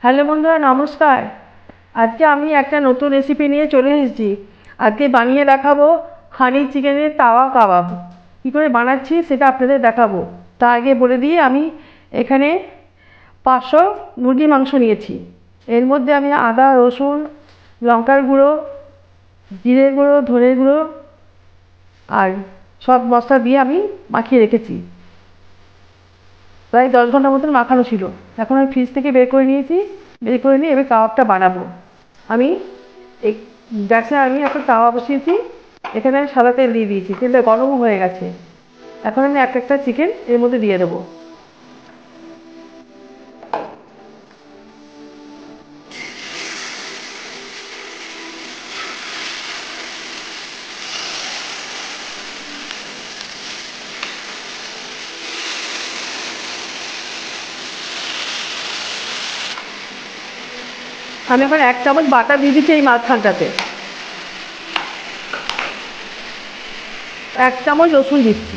Hello বন্ধুরা, নমস্কার। আজকে আমি একটা নতুন রেসিপি নিয়ে চলে এসেছি। আজকে বানিয়ে দেখাবো হানি চিকেনের তাওয়া কাবাব। কী করে বানাচ্ছি সেটা আপনাদের দেখাবো। তার আগে বলে দিই, আমি এখানে 500 মুরগির মাংস নিয়েছি। এর মধ্যে আমি আদা, রসুন, লঙ্কার গুঁড়ো, জিরে গুঁড়ো, ধনে গুঁড়ো আর সব মশলা দিয়ে আমি মাখিয়ে রেখেছি। প্রায় 10 ঘন্টার মতন মাখানো ছিল। এখন আমি ফ্রিজ থেকে বের করে নিয়েছি। বের করে নিয়ে এবার কাবাবটা বানাবো। আমি এই গ্যাসে একটা তাওয়া বসিয়েছি। এখানে আমি সাদা তেল দিয়ে দিয়েছি। তেলটা গরমও হয়ে গেছে। এখন আমি একটা চিকেন এর মধ্যে দিয়ে দেবো। আমি এখন 1 চামচ বাটা দিয়ে দিচ্ছি এই মাঝখানটাতে। 1 চামচ রসুন দিচ্ছি।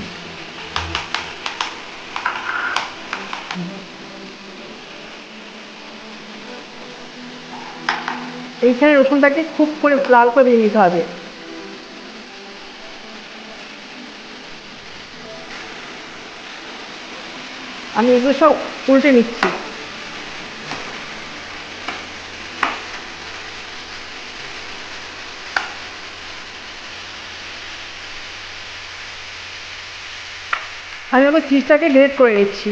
এইখানে রসুনটাকে খুব করে লাল করে ভেজে নিতে হবে। আমি এগুলো সব উল্টে নিচ্ছি। আমি আবার চিজটাকে গ্রেট করে নিচ্ছি।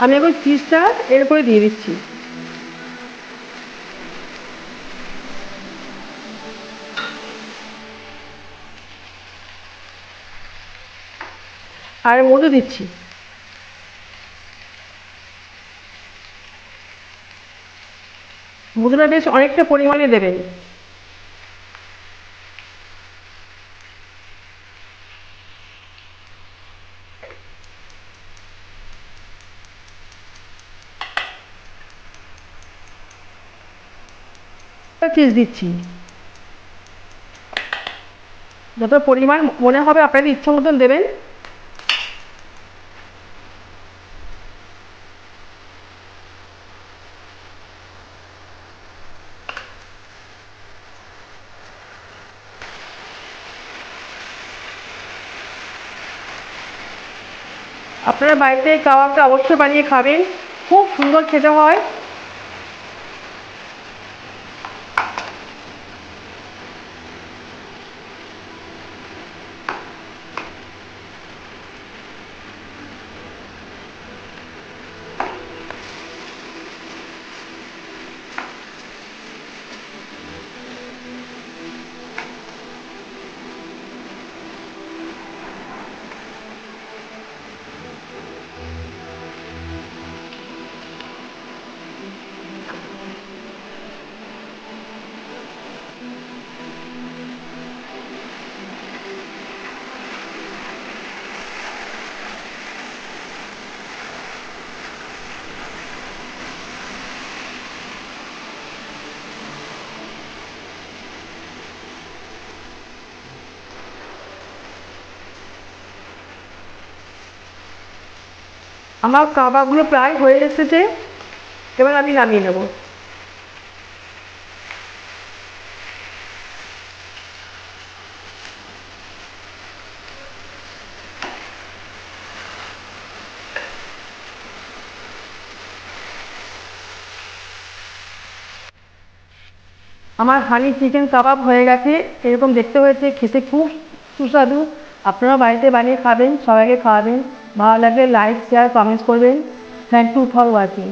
আমি এখন চিজটা এর উপরে দিয়ে দিচ্ছি। আর মধু দিচ্ছি। মধুটা বেশ অনেকটা পরিমাণে দেবেন। চিজ দিচ্ছি। যত পরিমাণ মনে হবে আপনাদের ইচ্ছা মতন দেবেন। আপনারা বাড়িতে এই কাবাবটা অবশ্যই বানিয়ে খাবেন। খুব সুন্দর খেতে হয়। আমার কাবাবগুলো প্রায় হয়ে এসেছে। এবার আমি নামিয়ে নেব। আমার হানি চিকেন কাবাব হয়ে গেছে। এরকম দেখতে হয়েছে, খেতে খুব সুস্বাদু। আপনারা বাড়িতে বানিয়ে খাবেন, সবাইকে খাওয়াবেন। ভালো লাগলে লাইক, শেয়ার, কমেন্টস করবেন। Thank you for watching.